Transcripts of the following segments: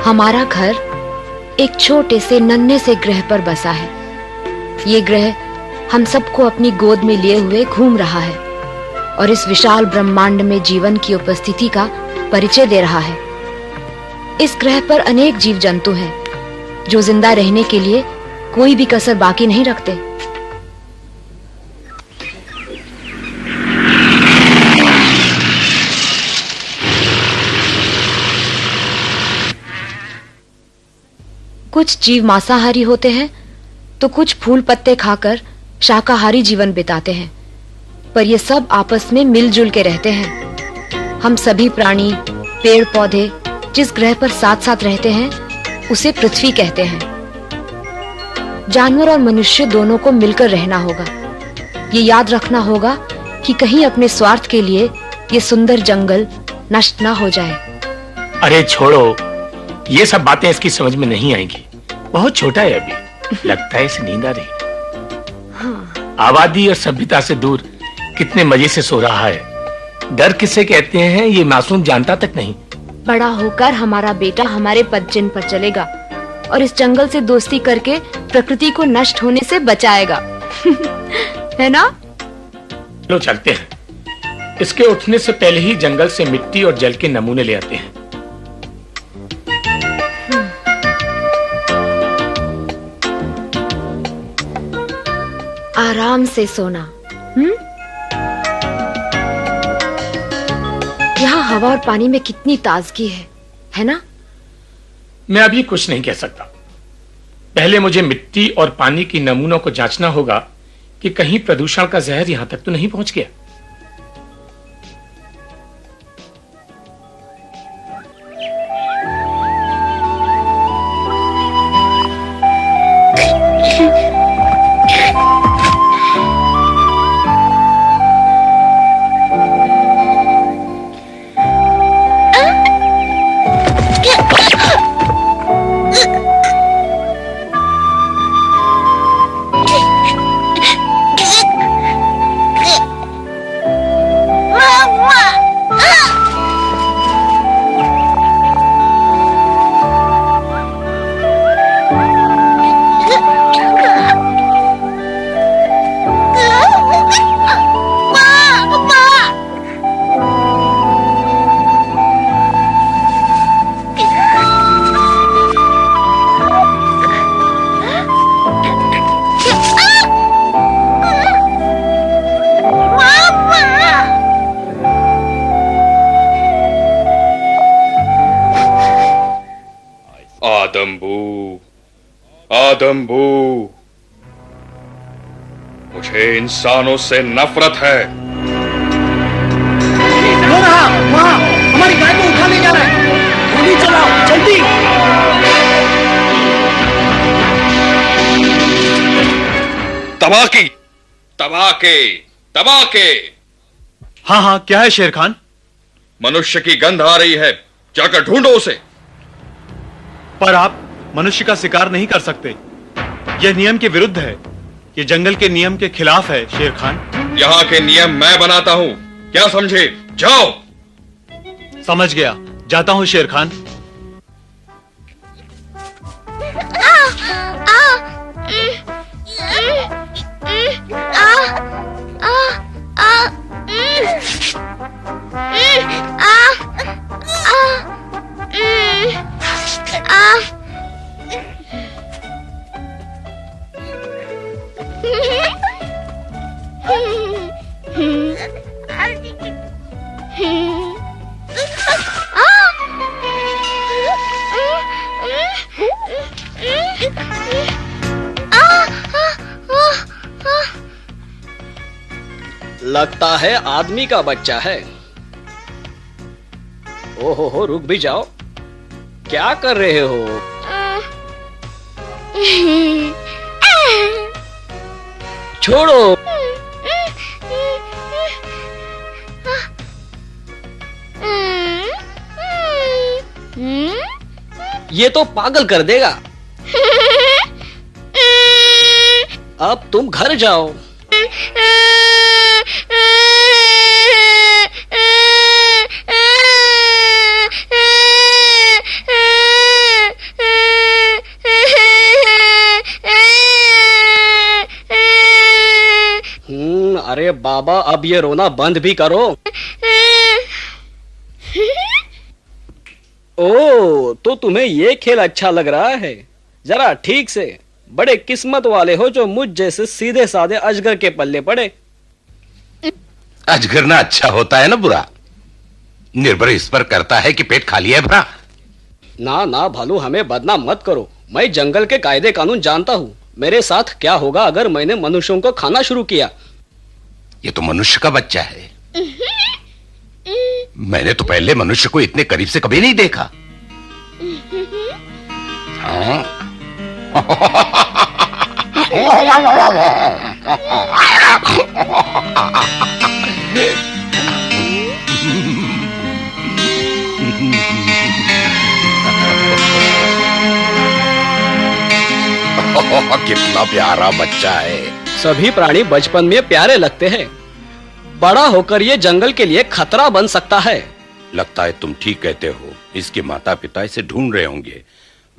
हमारा घर एक छोटे से नन्हे से ग्रह पर बसा है। ये ग्रह हम सबको अपनी गोद में लिए हुए घूम रहा है और इस विशाल ब्रह्मांड में जीवन की उपस्थिति का परिचय दे रहा है। इस ग्रह पर अनेक जीव जंतु हैं जो जिंदा रहने के लिए कोई भी कसर बाकी नहीं रखते। कुछ जीव मांसाहारी होते हैं तो कुछ फूल पत्ते खाकर शाकाहारी जीवन बिताते हैं, पर ये सब आपस में मिलजुल के रहते हैं। हम सभी प्राणी, पेड़ पौधे जिस ग्रह पर साथ साथ रहते हैं उसे पृथ्वी कहते हैं। जानवर और मनुष्य दोनों को मिलकर रहना होगा। ये याद रखना होगा कि कहीं अपने स्वार्थ के लिए ये सुंदर जंगल नष्ट ना हो जाए। अरे छोड़ो, ये सब बातें इसकी समझ में नहीं आएंगी। बहुत छोटा है अभी, लगता है इसे नींद आ रही। हाँ। आबादी और सभ्यता से दूर कितने मजे से सो रहा है। डर किसे कहते हैं ये मासूम जानता तक नहीं। बड़ा होकर हमारा बेटा हमारे पदचिन्ह पर चलेगा और इस जंगल से दोस्ती करके प्रकृति को नष्ट होने से बचाएगा। है ना? लो चलते हैं। इसके उठने से पहले ही जंगल से मिट्टी और जल के नमूने ले आते हैं। आराम से सोना। यहाँ हवा और पानी में कितनी ताजगी है ना? मैं अभी कुछ नहीं कह सकता। पहले मुझे मिट्टी और पानी की नमूनों को जांचना होगा कि कहीं प्रदूषण का जहर यहां तक तो नहीं पहुंच गया। आदम्बू, मुझे इंसानों से नफरत है। वो रहा, वहाँ हमारी गाय को उठा ले जा रहा है। गोली चलाओ, जल्दी। तबाकी, तबाके, तबाके। हाँ हाँ, क्या है शेर खान? मनुष्य की गंध आ रही है, जाकर ढूंढो उसे। पर आप मनुष्य का शिकार नहीं कर सकते, यह नियम के विरुद्ध है। यह जंगल के नियम के खिलाफ है शेर खान। यहाँ के नियम मैं बनाता हूँ, क्या समझे? जाओ। समझ गया, जाता हूँ शेर खान। लगता है आदमी का बच्चा है। ओहो हो, रुक भी जाओ। क्या कर रहे हो? छोड़ो। ये तो पागल कर देगा। अब तुम घर जाओ। अरे बाबा, अब ये रोना बंद भी करो। ओ, तो तुम्हें ये खेल अच्छा लग रहा है? जरा ठीक से, बड़े किस्मत वाले हो जो मुझ जैसे सीधे साधे अजगर के पल्ले पड़े। अजगर ना अच्छा होता है ना बुरा? निर्भर इस पर करता है कि पेट खाली है भरा। ना ना भालू, हमें बदनाम मत करो। मैं जंगल के कायदे कानून जानता हूँ। मेरे साथ क्या होगा अगर मैंने मनुष्यों को खाना शुरू किया? ये तो मनुष्य का बच्चा है। मैंने तो पहले मनुष्य को इतने करीब से कभी नहीं देखा। हाँ? कितना प्यारा बच्चा है। सभी प्राणी बचपन में प्यारे लगते हैं, बड़ा होकर ये जंगल के लिए खतरा बन सकता है। लगता है तुम ठीक कहते हो। इसके माता पिता इसे ढूंढ रहे होंगे।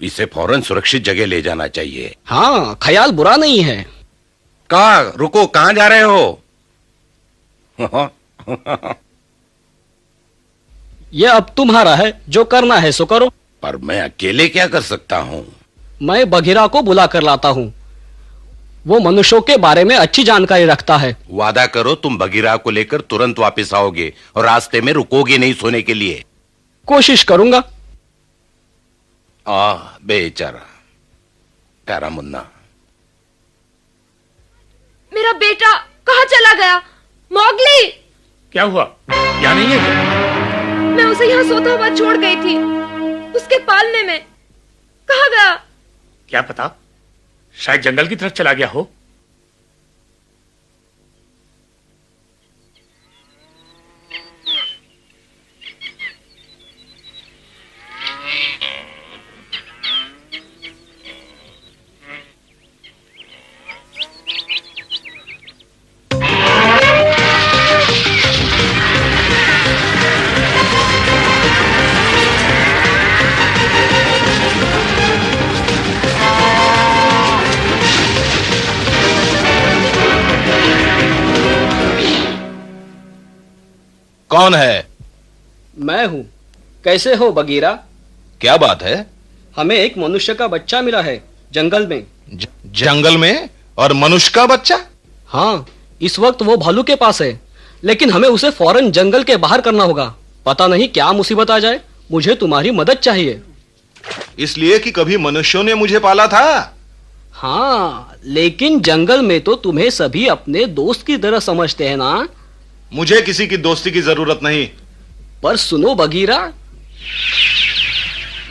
इसे फौरन सुरक्षित जगह ले जाना चाहिए। हाँ, ख्याल बुरा नहीं है। कहाँ रुको, कहाँ जा रहे हो? ये अब तुम्हारा है, जो करना है सो करो। पर मैं अकेले क्या कर सकता हूँ? मैं बघीरा को बुला कर लाता हूँ। वो मनुष्यों के बारे में अच्छी जानकारी रखता है। वादा करो तुम बगीरा को लेकर तुरंत वापस आओगे और रास्ते में रुकोगे नहीं सोने के लिए। कोशिश करूंगा। बेचारा प्यारा मुन्ना। मेरा बेटा कहाँ चला गया? मौगली! क्या हुआ? यहाँ नहीं है क्या? मैं उसे यहाँ सोता हुआ छोड़ गई थी, उसके पालने में। कहाँ गया? क्या पता, शायद जंगल की तरफ चला गया हो। कौन है? मैं हूँ। कैसे हो बगीरा? क्या बात है? हमें एक मनुष्य का बच्चा मिला है जंगल में। जंगल में? और मनुष्य का बच्चा? हाँ, इस वक्त वो भालू के पास है, लेकिन हमें उसे फौरन जंगल के बाहर करना होगा। पता नहीं क्या मुसीबत आ जाए। मुझे तुम्हारी मदद चाहिए। इसलिए कि कभी मनुष्यों ने मुझे पाला था। हाँ, लेकिन जंगल में तो तुम्हें सभी अपने दोस्त की तरह समझते हैं ना? मुझे किसी की दोस्ती की जरूरत नहीं। पर सुनो बगीरा,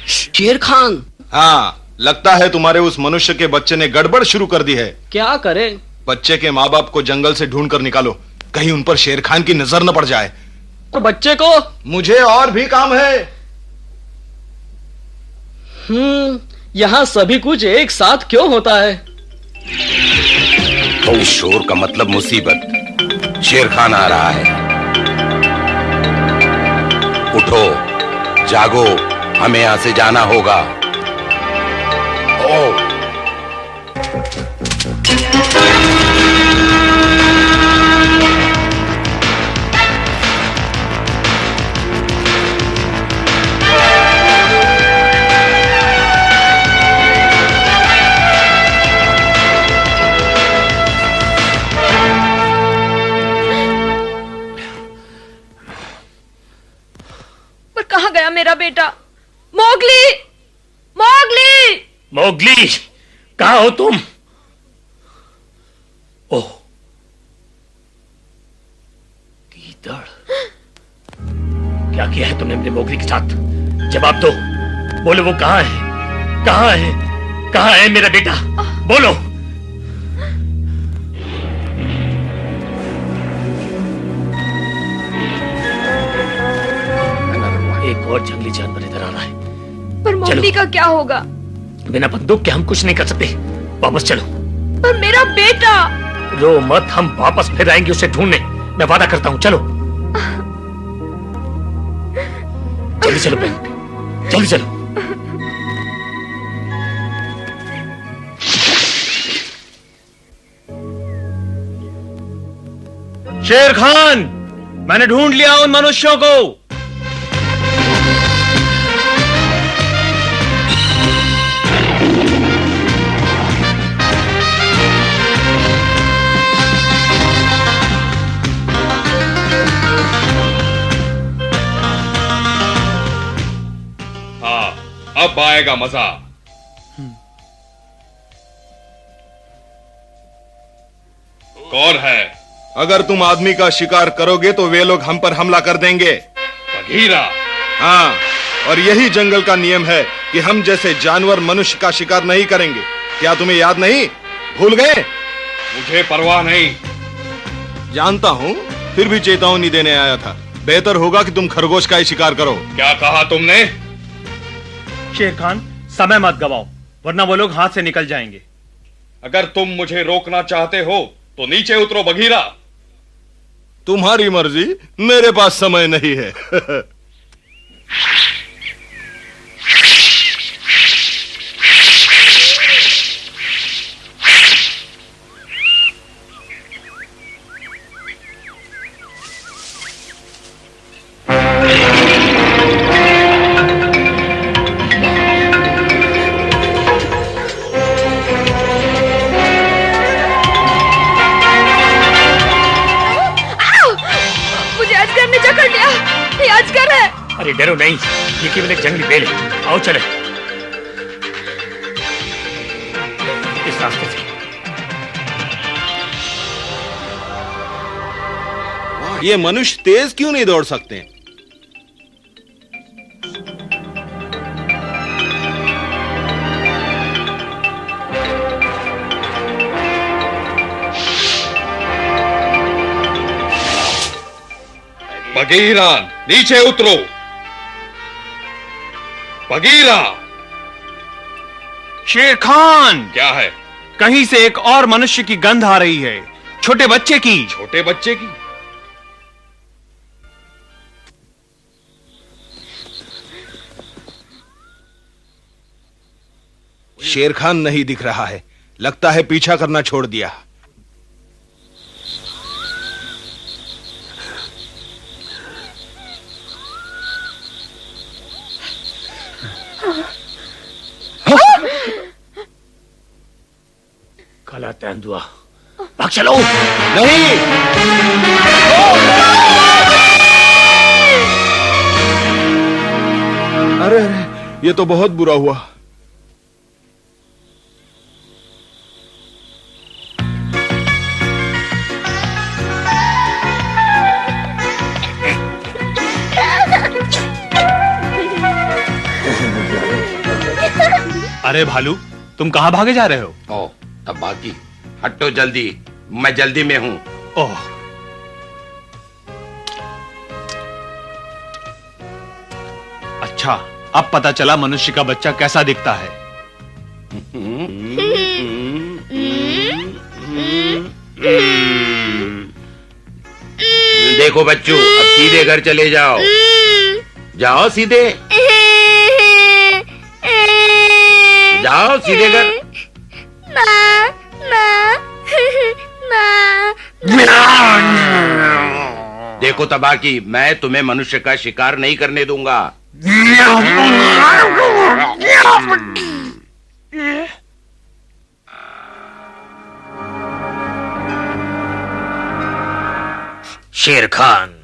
शेर खान। हाँ, लगता है तुम्हारे उस मनुष्य के बच्चे ने गड़बड़ शुरू कर दी है। क्या करे? बच्चे के माँ बाप को जंगल से ढूंढ कर निकालो, कहीं उन पर शेर खान की नजर न पड़ जाए। और बच्चे को? मुझे और भी काम है। यहाँ सभी कुछ एक साथ क्यों होता है? तो इस शोर का मतलब मुसीबत। शेर खान आ रहा है। उठो, जागो, हमें यहां से जाना होगा। ओ मेरा बेटा? मोगली! मोगली! मोगली, कहाँ हो तुम? ओह, गीदड़! क्या किया है तुमने अपने मोगली के साथ? जवाब दो, बोलो, वो कहाँ है? कहाँ है? कहाँ है मेरा बेटा? बोलो। एक और जंगली जानवर इधर आ रहा है। पर मोगली का क्या होगा? बिना बंदूक के हम कुछ नहीं कर सकते। वापस चलो। पर मेरा बेटा! रो मत, हम वापस फिर आएंगे उसे ढूंढने। मैं वादा करता हूं। चलो जल्दी चलो बहन, जल्दी चलो। शेर खान, मैंने ढूंढ लिया उन मनुष्यों को। हाँ, अब आएगा मजा। कौन है? अगर तुम आदमी का शिकार करोगे तो वे लोग हम पर हमला कर देंगे। बघीरा। हाँ, और यही जंगल का नियम है कि हम जैसे जानवर मनुष्य का शिकार नहीं करेंगे। क्या तुम्हें याद नहीं? भूल गए? मुझे परवाह नहीं। जानता हूँ, फिर भी चेतावनी देने आया था। बेहतर होगा कि तुम खरगोश का ही शिकार करो। क्या कहा तुमने? शेर खान, समय मत गवाओ, वरना वो लोग हाथ से निकल जाएंगे। अगर तुम मुझे रोकना चाहते हो तो नीचे उतरो बघीरा। तुम्हारी मर्जी, मेरे पास समय नहीं है। अरे डरो नहीं, ये केवल एक जंगली बेल है। आओ चले इस रास्ते से। ये मनुष्य तेज क्यों नहीं दौड़ सकते? बघीरा, नीचे उतरो। बघीरा। शेर खान, क्या है? कहीं से एक और मनुष्य की गंध आ रही है, छोटे बच्चे की। छोटे बच्चे की? शेर खान नहीं दिख रहा है, लगता है पीछा करना छोड़ दिया। काला तेंदुआ, भाग चलो। नहीं, अरे अरे, ये तो बहुत बुरा हुआ। अरे भालू, तुम कहां भागे जा रहे हो? ओ, तब बाकी हटो जल्दी, मैं जल्दी में हूं। ओह, अच्छा, अब पता चला मनुष्य का बच्चा कैसा दिखता है। देखो बच्चों, अब सीधे घर चले जाओ। जाओ सीधे, जाओ सीधे घर। देखो तबाकी, मैं तुम्हें मनुष्य का शिकार नहीं करने दूंगा। शेर खान।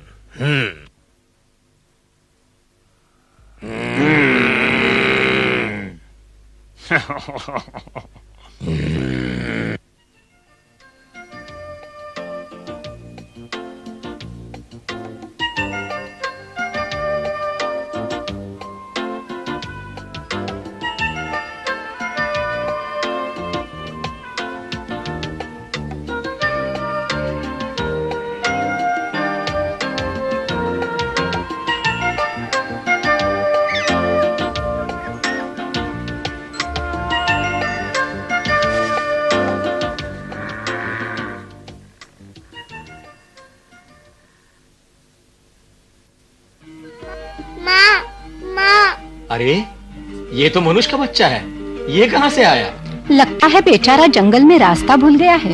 अरे, ये तो मनुष्य का बच्चा है, ये कहां से आया? लगता है बेचारा जंगल में रास्ता भूल गया है।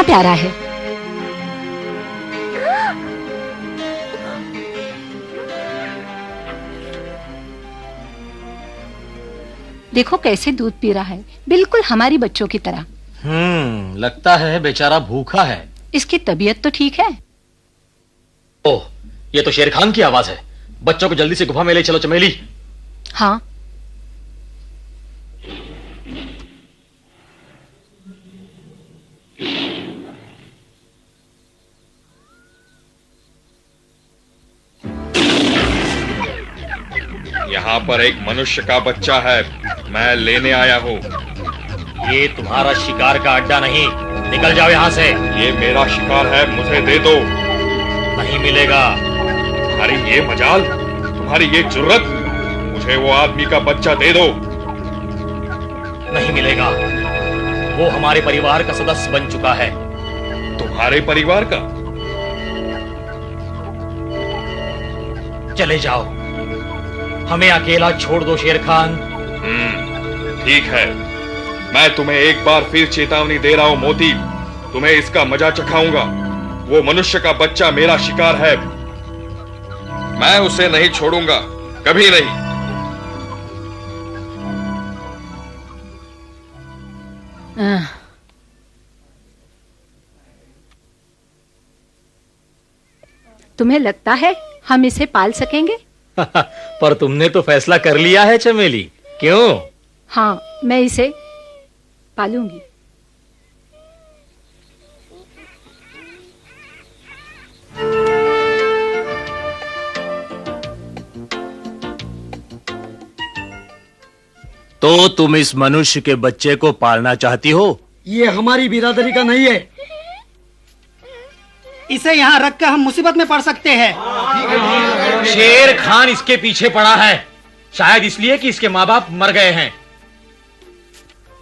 कितना प्यारा है। देखो कैसे दूध पी रहा है, बिल्कुल हमारी बच्चों की तरह। लगता है बेचारा भूखा है। इसकी तबीयत तो ठीक है। ओह, ये तो शेर खान की आवाज है। बच्चों को जल्दी से गुफा में ले चलो चमेली। हाँ। यहाँ पर एक मनुष्य का बच्चा है, मैं लेने आया हूँ। ये तुम्हारा शिकार का अड्डा नहीं, निकल जाओ यहाँ से। ये मेरा शिकार है, मुझे दे दो। नहीं मिलेगा। तुम्हारी ये मजाल, तुम्हारी ये जुर्रत, मुझे वो आदमी का बच्चा दे दो। नहीं मिलेगा। वो हमारे परिवार का सदस्य बन चुका है। तुम्हारे परिवार का? चले जाओ, हमें अकेला छोड़ दो शेर खान। ठीक है, मैं तुम्हें एक बार फिर चेतावनी दे रहा हूं मोती, तुम्हें इसका मजा चखाऊंगा। वो मनुष्य का बच्चा मेरा शिकार है, मैं उसे नहीं छोड़ूंगा, कभी नहीं। तुम्हें लगता है हम इसे पाल सकेंगे? पर तुमने तो फैसला कर लिया है चमेली, क्यों? हाँ, मैं इसे पालूंगी। तो तुम इस मनुष्य के बच्चे को पालना चाहती हो? ये हमारी बिरादरी का नहीं है। इसे यहाँ रख कर हम मुसीबत में पड़ सकते हैं। शेर खान इसके पीछे पड़ा है, शायद इसलिए कि इसके माँ बाप मर गए हैं।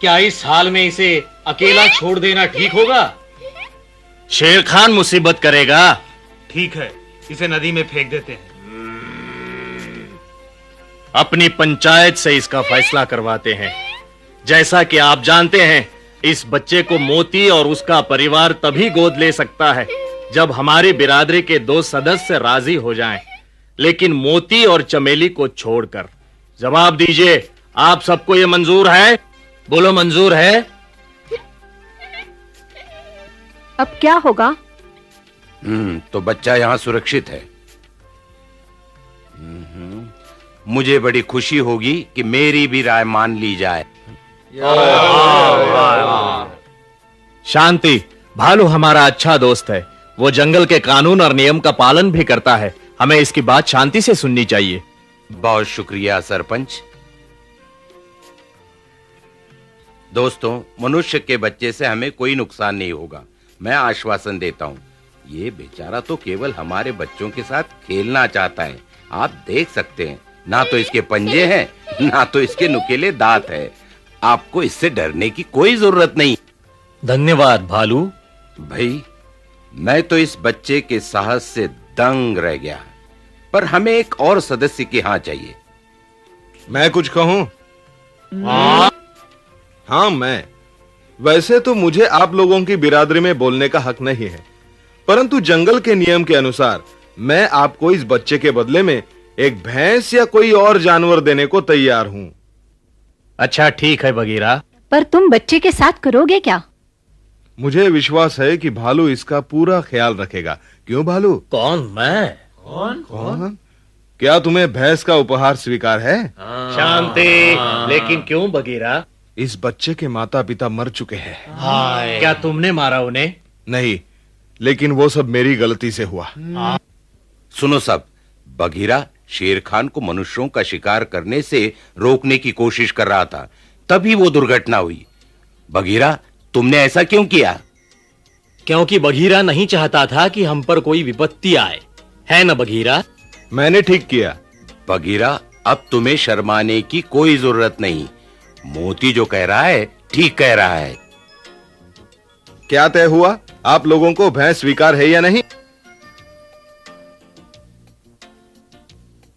क्या इस हाल में इसे अकेला छोड़ देना ठीक होगा? शेर खान मुसीबत करेगा। ठीक है, इसे नदी में फेंक देते हैं। अपनी पंचायत से इसका फैसला करवाते हैं। जैसा कि आप जानते हैं, इस बच्चे को मोती और उसका परिवार तभी गोद ले सकता है जब हमारी बिरादरी के 2 सदस्य राजी हो जाएं। लेकिन मोती और चमेली को छोड़कर। जवाब दीजिए, आप सबको ये मंजूर है? बोलो, मंजूर है? अब क्या होगा? तो बच्चा यहाँ सुरक्षित है। मुझे बड़ी खुशी होगी कि मेरी भी राय मान ली जाए। शांति। भालू हमारा अच्छा दोस्त है, वो जंगल के कानून और नियम का पालन भी करता है। हमें इसकी बात शांति से सुननी चाहिए। बहुत शुक्रिया सरपंच। दोस्तों, मनुष्य के बच्चे से हमें कोई नुकसान नहीं होगा, मैं आश्वासन देता हूँ। ये बेचारा तो केवल हमारे बच्चों के साथ खेलना चाहता है। आप देख सकते हैं, ना तो इसके पंजे हैं, ना तो इसके नुकीले दांत है। आपको इससे डरने की कोई जरूरत नहीं। धन्यवाद भालू। भाई, मैं तो इस बच्चे के साहस से दंग रह गया, पर हमें एक और सदस्य की हाँ चाहिए। मैं कुछ कहूं? हाँ, मैं। वैसे तो मुझे आप लोगों की बिरादरी में बोलने का हक नहीं है, परंतु जंगल के नियम के अनुसार मैं आपको इस बच्चे के बदले में एक भैंस या कोई और जानवर देने को तैयार हूं। अच्छा, ठीक है बगीरा। पर तुम बच्चे के साथ करोगे क्या? मुझे विश्वास है कि भालू इसका पूरा ख्याल रखेगा। क्यों भालू? कौन? मैं? कौन? क्या तुम्हें भैंस का उपहार स्वीकार है? शांति। लेकिन क्यों बगीरा? इस बच्चे के माता पिता मर चुके हैं। क्या तुमने मारा उन्हें? नहीं, लेकिन वो सब मेरी गलती से हुआ। सुनो सब, बगीरा शेर खान को मनुष्यों का शिकार करने से रोकने की कोशिश कर रहा था, तभी वो दुर्घटना हुई। बगीरा, तुमने ऐसा क्यों किया? क्योंकि बगीरा नहीं चाहता था कि हम पर कोई विपत्ति आए, है ना बगीरा? मैंने ठीक किया। बगीरा, अब तुम्हें शर्माने की कोई जरूरत नहीं। मोती जो कह रहा है ठीक कह रहा है। क्या तय हुआ? आप लोगों को भैंस स्वीकार है या नहीं?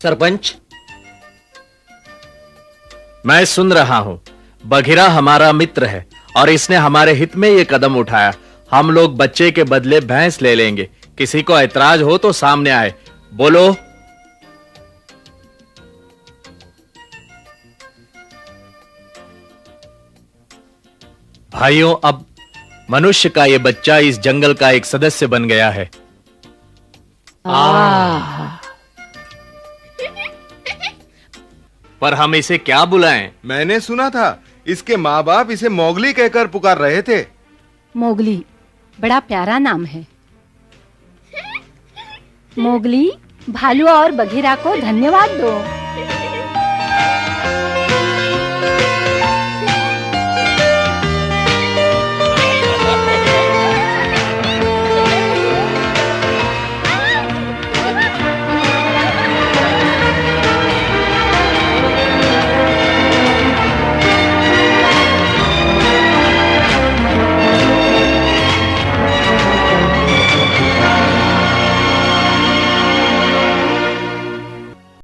सरपंच, मैं सुन रहा हूं। बघिरा हमारा मित्र है और इसने हमारे हित में ये कदम उठाया। हम लोग बच्चे के बदले भैंस ले लेंगे। किसी को ऐतराज हो तो सामने आए, बोलो। भाइयों, अब मनुष्य का ये बच्चा इस जंगल का एक सदस्य बन गया है। पर हम इसे क्या बुलाएं? मैंने सुना था इसके माँ बाप इसे मोगली कहकर पुकार रहे थे। मोगली बड़ा प्यारा नाम है। मोगली, भालू और बघीरा को धन्यवाद दो।